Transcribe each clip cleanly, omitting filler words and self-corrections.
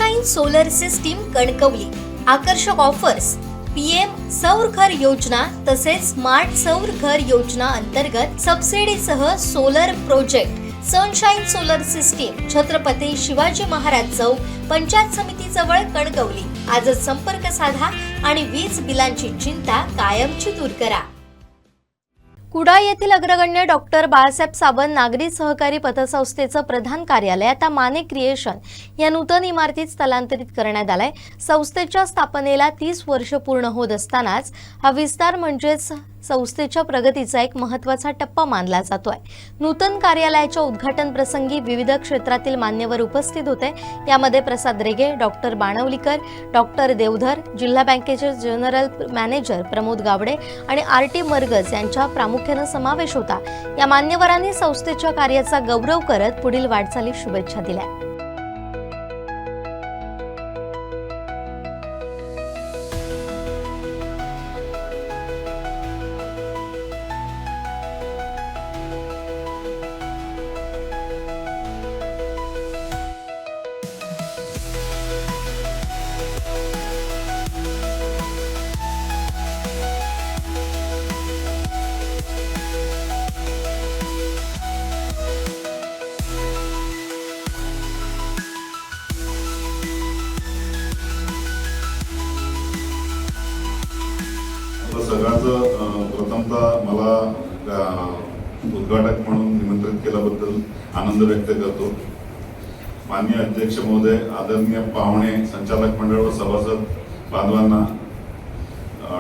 Sunshine solar system Kankavli आकर्षक offers PM सौर घर योजना तसेच स्मार्ट सौर घर योजना अंतर्गत सबसिडीसह solar project Sunshine solar system Chhatrapati Shivaji Maharaj चौक पंचायत समिती जवळ कणकवली। आजच संपर्क साधा आणि वीज बिलांची चिंता कायमची दूर करा। कुडाळ येथील अग्रगण्य डॉक्टर बाळासाहेब सावंत नागरी सहकारी पतसंस्थेचं प्रधान कार्यालय आता माने क्रिएशन या नूतन इमारतीत स्थलांतरित करण्यात आलंय। संस्थेच्या स्थापनेला 30 वर्ष पूर्ण होत असतानाच हा विस्तार म्हणजेच संस्थेच्या प्रगतीचा एक महत्त्वाचा टप्पा मानला जातोय। नूतन कार्यालयाच्या उद्घाटन प्रसंगी विविध क्षेत्रातील मान्यवर उपस्थित होते। यामध्ये प्रसाद रेगे, डॉक्टर बाणवलीकर, डॉक्टर देवधर, जिल्हा बँकेचे जनरल मॅनेजर प्रमोद गावडे आणि आरटी मरगज यांचा प्रामुख्याने समावेश होता। या मान्यवरांनी संस्थेच्या कार्याचा गौरव करत पुढील वाटचालीस शुभेच्छा दिल्या। सगळ्यांचं प्रथमतः मला उद्घाटक म्हणून निमंत्रित केल्याबद्दल आनंद व्यक्त करतो। माननीय अध्यक्ष महोदय, आदरणीय पाहुणे, संचालक मंडळ व सभासद बांधवांना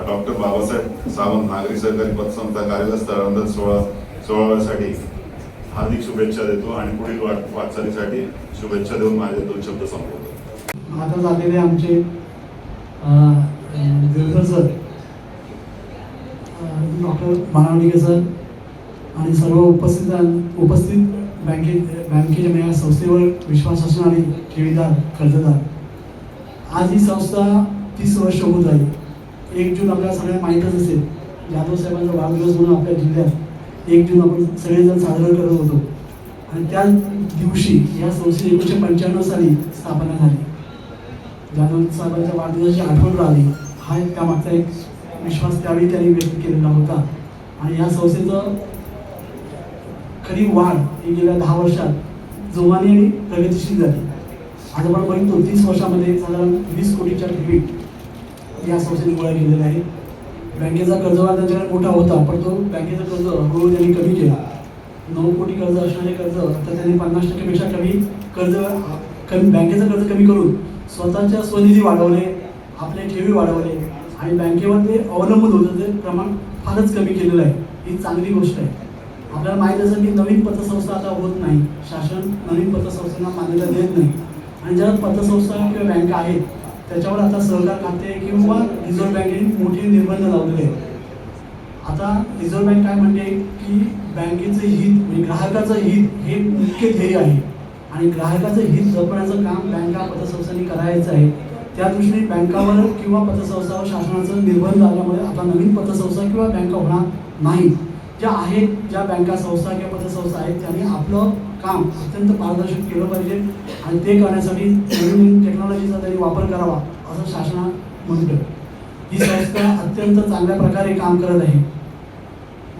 डॉक्टर बाबासाहेब सावंत नागरी सहकारी पतसंस्था कार्यालय स्थलांतर सोहळ्यासाठी हार्दिक शुभेच्छा देतो आणि पुढील वाटचालीसाठी शुभेच्छा देऊन माझे 2 शब्द संपवतो। आता झालेले आमचे देवधर सर, डॉक्टर बाणवलीकर सर आणि सर्व उपस्थित बँकेच्या या संस्थेवर विश्वास असणारे ठेवीदार, कर्जदार, आज ही संस्था 30 वर्ष होत आहे। 1 जून आपल्याला सगळ्यांना माहीतच असेल, जाधव साहेबांचा वाढदिवस म्हणून आपल्या जिल्ह्यात 1 जून आपण सगळेजण साजरा करत होतो आणि त्या दिवशी या संस्थेची 1995 साली स्थापना झाली। जाधव साहेबांच्या वाढदिवसाची आठवण राहिली हा त्यामागचा एक विश्वास त्यावेळी त्यांनी व्यक्त केलेला होता। आणि या संस्थेचं खरी वाढ ही गेल्या 10 वर्षात जोमाने आणि प्रगतिशील झाली। आज आपण बघतो 30 वर्षामध्ये साधारण 20 कोटीच्या ठेवी या संस्थेने गोळा केलेला आहे। बँकेचा कर्जवाढ त्यांच्याकडे मोठा होता, पण तो बँकेचं कर्ज हळूहळू त्यांनी कमी केला। 9 कोटी कर्ज असणारे कर्ज आता त्यांनी 50% पेक्षा कमी बँकेचं कर्ज कमी करून स्वतःच्या स्वनिधी वाढवले, आपले ठेवी वाढवले आणि बँकेवर ते अवलंबून होतं ते प्रमाण फारच कमी केलेलं आहे। ही चांगली गोष्ट आहे। आपल्याला माहीत असेल की नवीन पतसंस्था आता होत नाही, शासन नवीन पतसंस्थांना मान्यता देत नाही आणि ज्या पतसंस्था किंवा बँका आहेत त्याच्यावर आता सहकार खाते किंवा रिझर्व्ह बँकेने मोठे निर्बंध लावलेले आहेत। आता रिझर्व्ह बँक काय म्हणते की बँकेचं हित म्हणजे ग्राहकाचं हित हे मुख्य ध्येय आहे आणि ग्राहकाचं हित जपण्याचं काम बँका पतसंस्थांनी करायचं आहे। त्या दृष्टीने बँकावर किंवा पतसंस्थावर शासनाचं निर्बंध आल्यामुळे आता नवीन पतसंस्था किंवा बँका होणार नाही। ज्या आहेत, ज्या बँका संस्था किंवा पतसंस्था आहेत त्यांनी आपलं काम अत्यंत पारदर्शक केलं पाहिजे आणि ते करण्यासाठी नवीन टेक्नॉलॉजीचा त्यांनी वापर करावा असं शासन म्हणतं। ही संस्था अत्यंत चांगल्या प्रकारे काम करत आहे।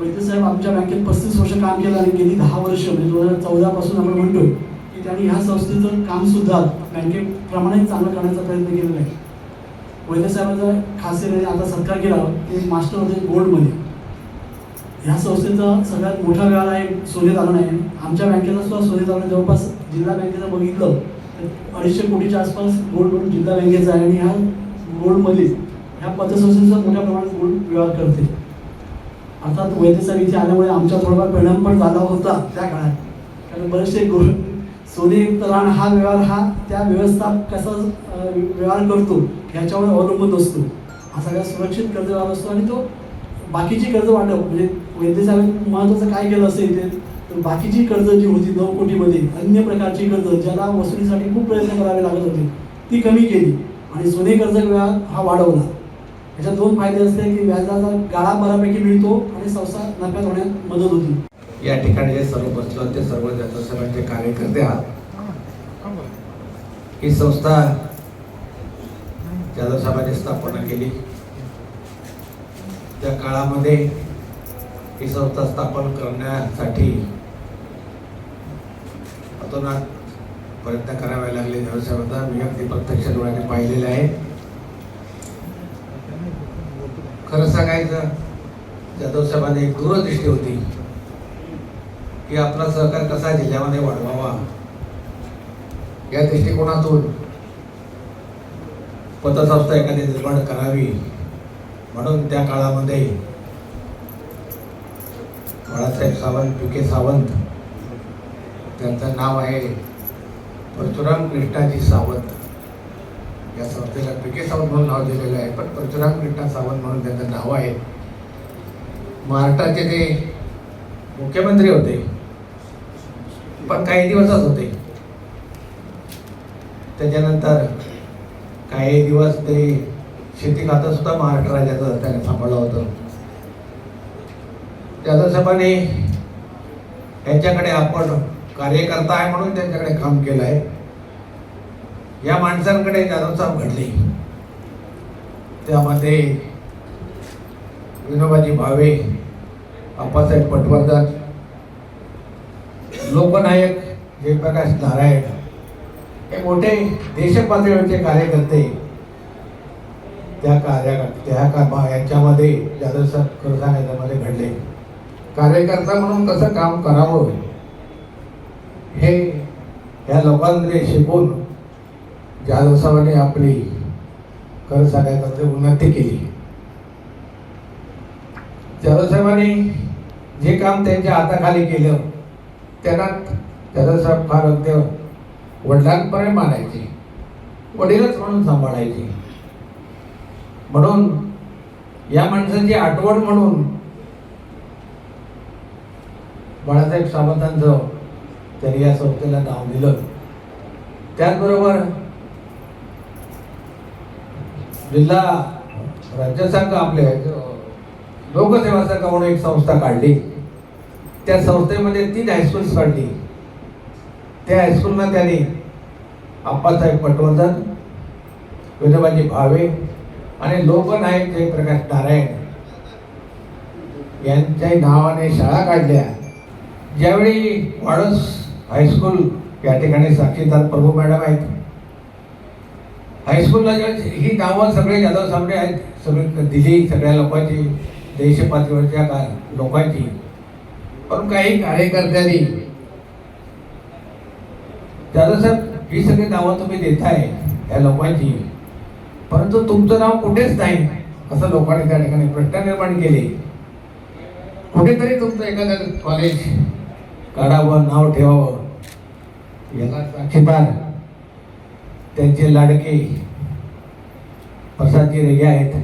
वैद्य साहेब आमच्या बँकेत 35 वर्ष काम केलं आणि गेली 10 वर्ष म्हणजे 2014 पासून आपण म्हणतोय की त्यांनी ह्या संस्थेचं काम सुद्धा बँकेप्रमाणे चांगलं करण्याचा प्रयत्न केलेला आहे। वैद्य साहेबांचा खासियत आता सत्कार केला ते मास्टर होते गोल्डमध्ये। ह्या संस्थेचा सगळ्यात मोठा व्यवहार आहे सोने दालन आहे। आमच्या बँकेचा सुद्धा सोने दालन जवळपास जिल्हा बँकेचा बघितलं तर 250 कोटीच्या आसपास गोल्ड म्हणून जिल्हा बँकेचा आहे आणि ह्या गोल्डमध्ये ह्या पतसंस्थेचा मोठ्या प्रमाणात गोल्ड व्यवहार करते। अर्थात वैद्य साहेब इथे आल्यामुळे आमच्या थोडाफार परिणाम पण झाला होता त्या काळात, कारण बरेचसे सोनेयुक्त रान हा व्यवहार हा त्या व्यवस्था कसा व्यवहार करतो ह्याच्यावर अवलंबून असतो। हा सगळ्यात सुरक्षित कर्ज व्यवहार असतो आणि तो बाकीची कर्ज वाटप म्हणजे वैद्य साहेब महत्त्वाचं काय केलं असेल ते तर बाकीची कर्ज जी होती 9 कोटीमध्ये अन्य प्रकारची कर्ज ज्याला वसुलीसाठी खूप प्रयत्न करावे लागत होते ती कमी केली आणि सोने कर्ज व्यवहार हा वाढवला। याच्यात 2 फायदे असते की व्याजाचा गाळा बऱ्यापैकी मिळतो आणि संस्था नफ्यात होण्यात मदत होती। या ठिकाणी जे सर्व बसले होते सर्व जाधव साहेबांचे कार्यकर्ते आहात। ही संस्था जाधव साहेबांनी स्थापना केली. त्या काळामध्ये ही संस्था स्थापन करण्यासाठी अतोनात प्रयत्न करावे लागले. जाधव साहेबांना मी अगदी प्रत्यक्ष डोळ्याने पाहिलेलं आहे. खरं सांगायचं, जाधव साहेबांनी एक दूरदृष्टी होती की आपला सहकार कसा जिल्ह्यामध्ये वाढवावा या दृष्टिकोनातून पतसंस्था एखादी निर्माण करावी. म्हणून त्या काळामध्ये बाळासाहेब सावंत, पी.के. सावंत, त्यांचं नाव आहे परशुराम कृष्णाजी सावंत. या संस्थेला पी.के. सावंत म्हणून नाव दिलेलं आहे, पण परशुराम कृष्णा सावंत म्हणून त्यांचं नाव आहे. महाराष्ट्राचे ते मुख्यमंत्री होते, पण काही दिवसच होते. त्याच्यानंतर काही दिवस ते शेती खातं सुद्धा महाराष्ट्र राज्याचं त्याने सांभाळलं होतं. जाधव साहेबांनी यांच्याकडे आपण कार्यकर्ता आहे म्हणून त्यांच्याकडे काम केलं आहे. या माणसांकडे जाधव साहेब घडले. त्यामध्ये विनोबाजी भावे, अप्पासाहेब पटवर्धन, लोकनायक जयप्रकाश नारायण हे मोठे देशपातळीवरचे कार्यकर्ते यांच्यामध्ये जाधव साहेब खरं याच्यामध्ये घडले. कार्यकर्ता म्हणून कसं काम करावं हे या लोकांमध्ये शिकून जाधव साहेबांनी आपली खरं सांगायचं उन्नती केली. जाधव साहेबांनी जे काम त्यांच्या हाताखाली केलं त्यांना जाधव साहेब फार अगदी वडिलांपणे मानायचे, वडीलच म्हणून सांभाळायचे. म्हणून या माणसाची आठवण म्हणून बाळासाहेब सावंतांचं त्यांनी या संस्थेला नाव दिलं. त्याचबरोबर जिल्हा राज्यसंघ आपले लोकसेवा संघ म्हणून एक संस्था काढली. त्या संस्थेमध्ये 3 हायस्कूल्स काढली. त्या हायस्कूलला त्यांनी अप्पासाहेब पटवर्धन, विनोबाजी भावे आणि लोकनायक जयप्रकाश नारायण यांच्या नावाने शाळा काढल्या. ज्यावेळी वाळूस हायस्कूल या ठिकाणी साक्षीदार प्रभू मॅडम आहेत. हायस्कूलला ही नावं सगळे जाधव साहेबांनी आहेत, सगळी दिली सगळ्या लोकांची, देशपातळीवरच्या लोकांची. पण काही कार्यकर्त्यांनी जाधव साहेब ही सगळी नावं तुम्ही देताय या लोकांची, परंतु तुमचं नाव कुठेच नाही असं लोकांनी त्या ठिकाणी प्रश्न निर्माण केले. कुठेतरी तुमचं एखादं कॉलेज काढावं, नाव ठेवावं. याला साक्षीदार त्यांचे लाडके प्रसादजी रेगे आहेत.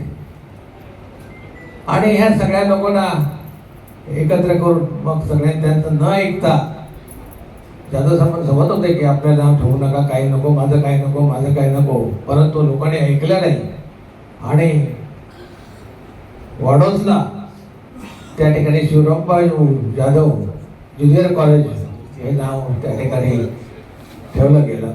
आणि ह्या सगळ्या लोकांना एकत्र करून मग सगळ्यांनी त्यांचं न ऐकता जाधव साहेब जमत होते की आपलं नाव ठेवू नका, काही नको, माझं काही नको, माझं काही नको. परंतु लोकांनी ऐकलं नाही आणि वाडोजला त्या ठिकाणी शिवरामबाई जाधव ज्युनियर कॉलेज हे नाव त्या ठिकाणी ठेवलं गेलं.